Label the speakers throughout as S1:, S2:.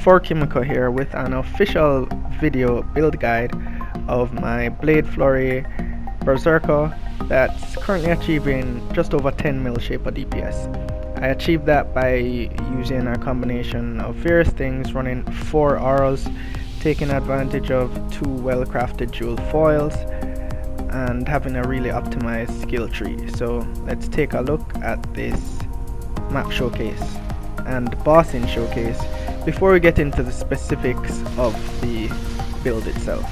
S1: Kimiko here with an official video build guide of my Blade Flurry Berserker that's currently achieving just over 10 mil shaper DPS. I achieved that by using a combination of various things, running 4 auras, taking advantage of 2 well-crafted jewel foils, and having a really optimized skill tree. So let's take a look at this map showcase and bossing showcase before we get into the specifics of the build itself.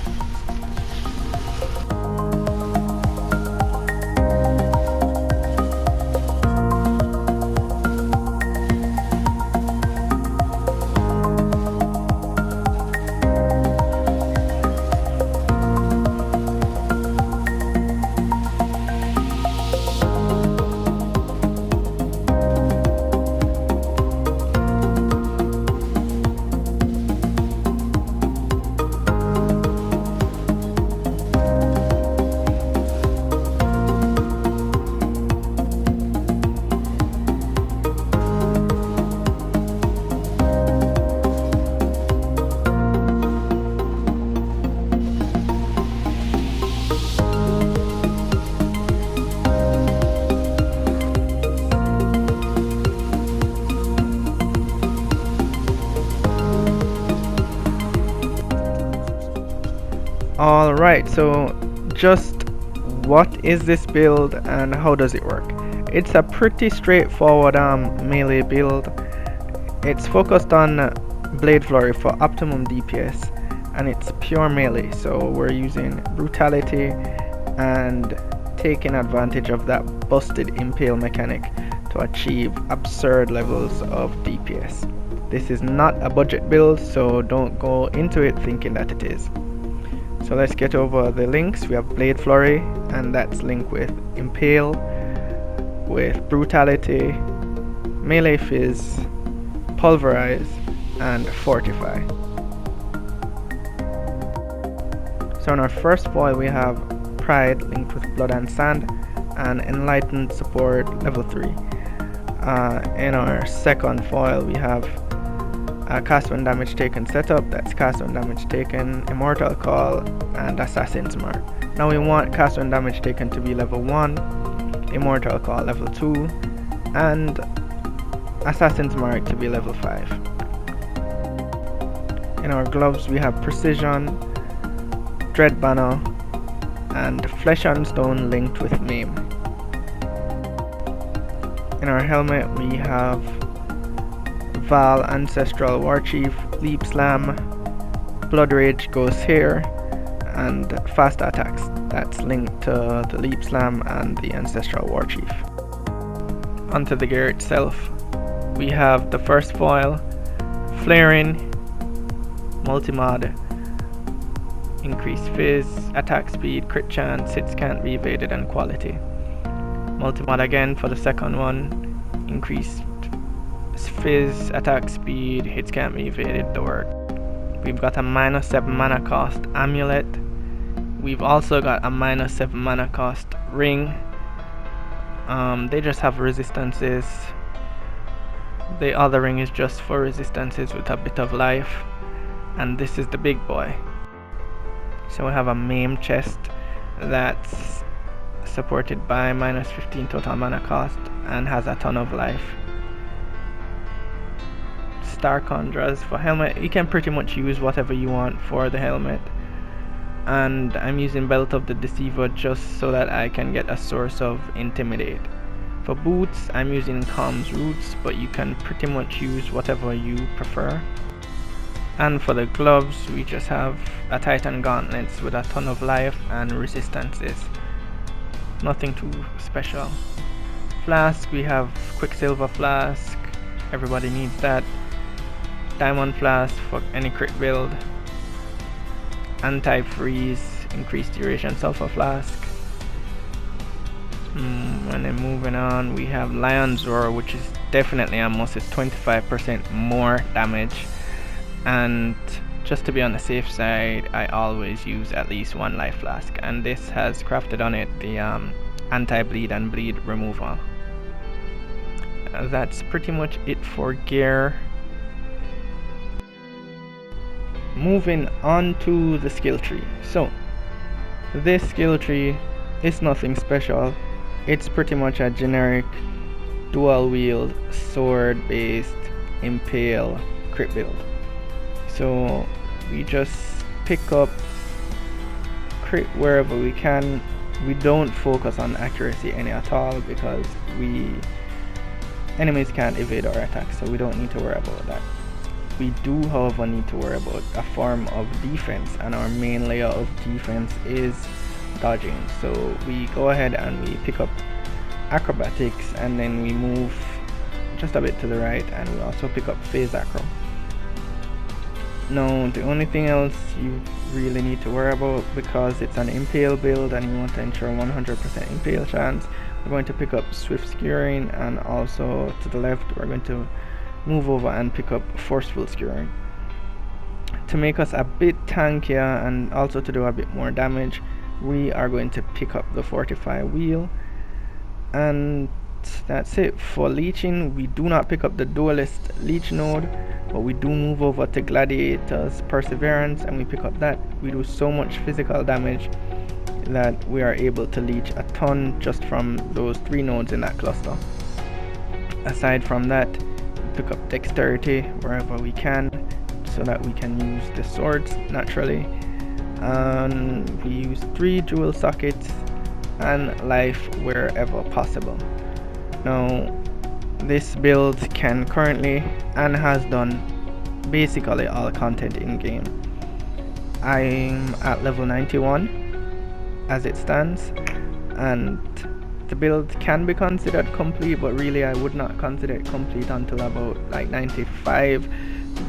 S1: Alright, so just what is this build and how does it work? It's a pretty straightforward melee build. It's focused on Blade Flurry for optimum DPS and it's pure melee, so we're using brutality and taking advantage of that busted Impale mechanic to achieve absurd levels of DPS. This is not a budget build, so don't go into it thinking that it is. So let's get over the links. We have Blade Flurry, and that's linked with Impale, with Brutality, Melee Fizz, Pulverize, and Fortify. So in our first foil we have Pride linked with Blood and Sand, and Enlightened Support level 3. In our second foil we have cast when damage taken setup, that's cast when damage taken, Immortal Call, and Assassin's Mark. Now we want cast when damage taken to be level 1, Immortal Call level 2, and Assassin's Mark to be level 5. In our gloves we have Precision, Dread Banner, and Flesh and Stone linked with Maim. In our helmet we have Val Ancestral Warchief, Leap Slam, Blood Rage goes here, and Fast Attacks, that's linked to the Leap Slam and the Ancestral Warchief. Onto the gear itself, we have the first foil, Flaring, Multimod, Increased Fizz, Attack Speed, Crit Chance, Hits Can't Be Evaded, and Quality. Multimod again for the second one, Increased Fizz, Attack Speed, Hits Can't Be Evaded, the work. We've got a -7 mana cost Amulet. We've also got a -7 mana cost Ring. They just have resistances. The other ring is just for resistances with a bit of life. And this is the big boy. So we have a Maim chest that's supported by -15 total mana cost and has a ton of life. Star Chondras for helmet. You can pretty much use whatever you want for the helmet, and I'm using Belt of the Deceiver just so that I can get a source of Intimidate. For boots I'm using Calm's Roots, but you can pretty much use whatever you prefer. And for the gloves we just have a Titan Gauntlets with a ton of life and resistances. Nothing too special. Flask, we have Quicksilver Flask, everybody needs that. Diamond Flask for any crit build. Anti-freeze, increased duration Sulfur Flask. And then moving on, we have Lion's Roar, which is definitely a must. It's 25% more damage, and just to be on the safe side I always use at least 1 life flask, and this has crafted on it the anti-bleed and bleed removal. That's pretty much it for gear. moving on to the skill tree. So this skill tree is nothing special. It's pretty much a generic dual wield sword based impale crit build. So we just pick up crit wherever we can. We don't focus on accuracy any at all because enemies can't evade our attacks, so we don't need to worry about that. We do, however, need to worry about a form of defense, and our main layer of defense is dodging. So we go ahead and we pick up acrobatics, and then we move just a bit to the right, and we also pick up phase acro. Now the only thing else you really need to worry about, because it's an impale build and you want to ensure 100% impale chance, we're going to pick up swift skewering, and also to the left we're going to move over and pick up forceful skewering. To make us a bit tankier and also to do a bit more damage, we are going to pick up the fortify wheel, and that's it. For leeching, we do not pick up the duelist leech node, but we do move over to gladiator's perseverance and we pick up that. We do so much physical damage that we are able to leech a ton just from those 3 nodes in that cluster. Aside from that, we pick up dexterity wherever we can so that we can use the swords naturally, and we use 3 jewel sockets and life wherever possible. Now this build can currently and has done basically all content in game. I'm at level 91 as it stands, and the build can be considered complete, but really I would not consider it complete until about like 95,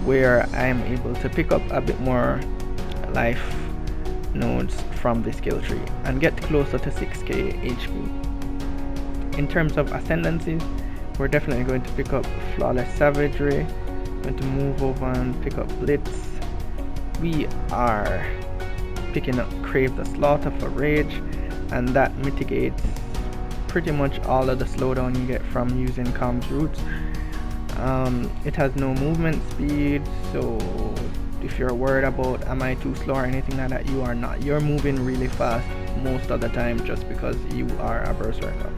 S1: where I am able to pick up a bit more life nodes from the skill tree and get closer to 6k HP. In terms of ascendancies, we're definitely going to pick up flawless savagery, going to move over and pick up blitz. We are picking up crave the slaughter for rage, and that mitigates pretty much all of the slowdown you get from using comms roots. It has no movement speed, so if you're worried about am I too slow or anything like that, you are not. You're moving really fast most of the time just because you are a berserker.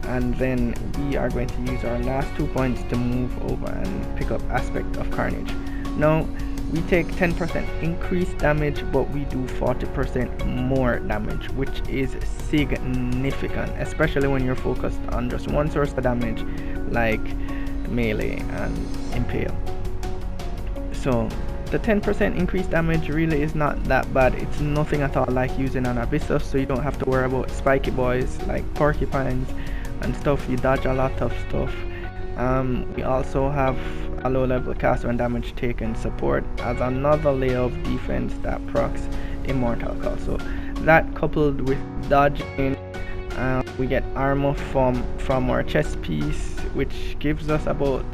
S1: And then we are going to use our last 2 points to move over and pick up aspect of carnage. Now we take 10% increased damage, but we do 40% more damage, which is significant, especially when you're focused on just one source of damage like melee and impale. So the 10% increased damage really is not that bad. It's nothing at all like using an Abyssus, so you don't have to worry about spiky boys like porcupines and stuff. You dodge a lot of stuff. We also have a low level cast when damage taken support as another layer of defense that procs immortal call. So that coupled with dodging, we get armor from our chest piece, which gives us about,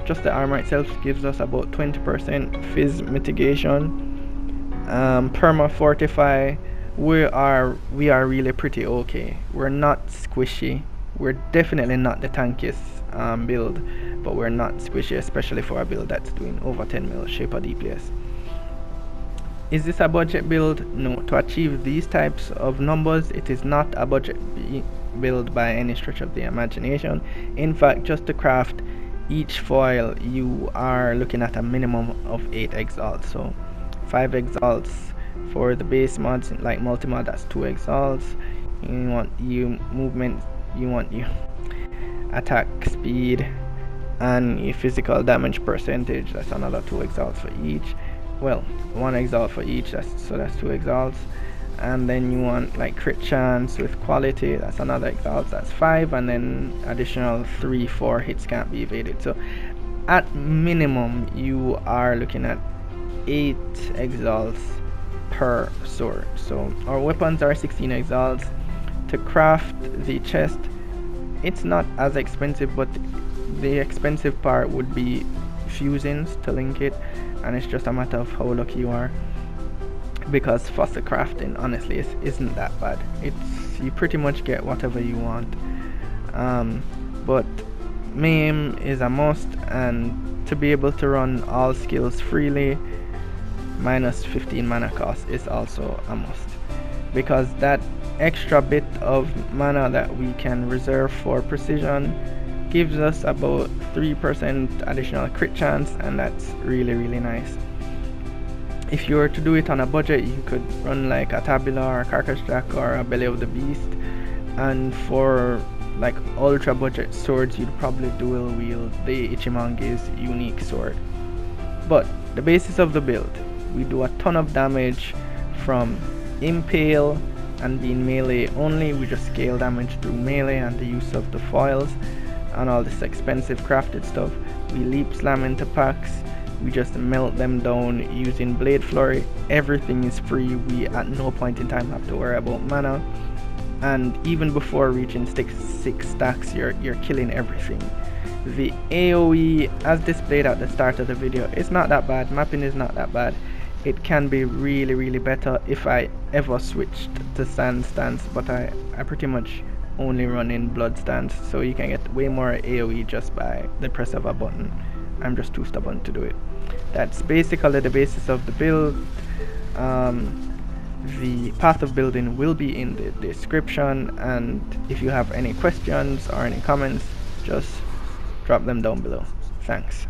S1: just the armor itself gives us about 20% fizz mitigation. Perma fortify, we are really pretty okay. We're not squishy. We're definitely not the tankiest build, but we're not squishy, especially for a build that's doing over 10 mil shaper DPS. Is this a budget build? No. To achieve these types of numbers, it is not a budget build by any stretch of the imagination. In fact, just to craft each foil, you are looking at a minimum of 8 exalts. So 5 exalts for the base mods, like multi-mod, that's 2 exalts. You want you movement, you want you attack speed, and your physical damage percentage, that's another 2 exalts for each. Well, 1 exalt for each, so that's 2 exalts. And then you want like crit chance with quality, that's another exalt, that's 5, and then additional 3-4 hits can't be evaded. So at minimum you are looking at 8 exalts per sword. So our weapons are 16 exalts. To craft the chest, it's not as expensive, but the expensive part would be fusings to link it, and it's just a matter of how lucky you are, because fossil crafting honestly isn't that bad. You pretty much get whatever you want, but MAME is a must, and to be able to run all skills freely, minus 15 mana cost is also a must, because that extra bit of mana that we can reserve for precision gives us about 3% additional crit chance, and that's really nice. If you were to do it on a budget, you could run like a Tabula or a Carcass Jack or a Belly of the Beast, and for like ultra budget swords you'd probably dual wield the Ichimonge's unique sword. But the basis of the build, we do a ton of damage from Impale, and being melee only, we just scale damage through melee and the use of the foils and all this expensive crafted stuff. We leap slam into packs, we just melt them down using Blade Flurry. Everything is free, we at no point in time have to worry about mana, and even before reaching 6 stacks you're killing everything. The AoE as displayed at the start of the video is not that bad, mapping is not that bad. It can be really better if I ever switched to sand stance, but I pretty much only run in blood stance, so you can get way more AoE just by the press of a button. I'm just too stubborn to do it. That's basically the basis of the build. The path of building will be in the description, and if you have any questions or any comments, just drop them down below. Thanks.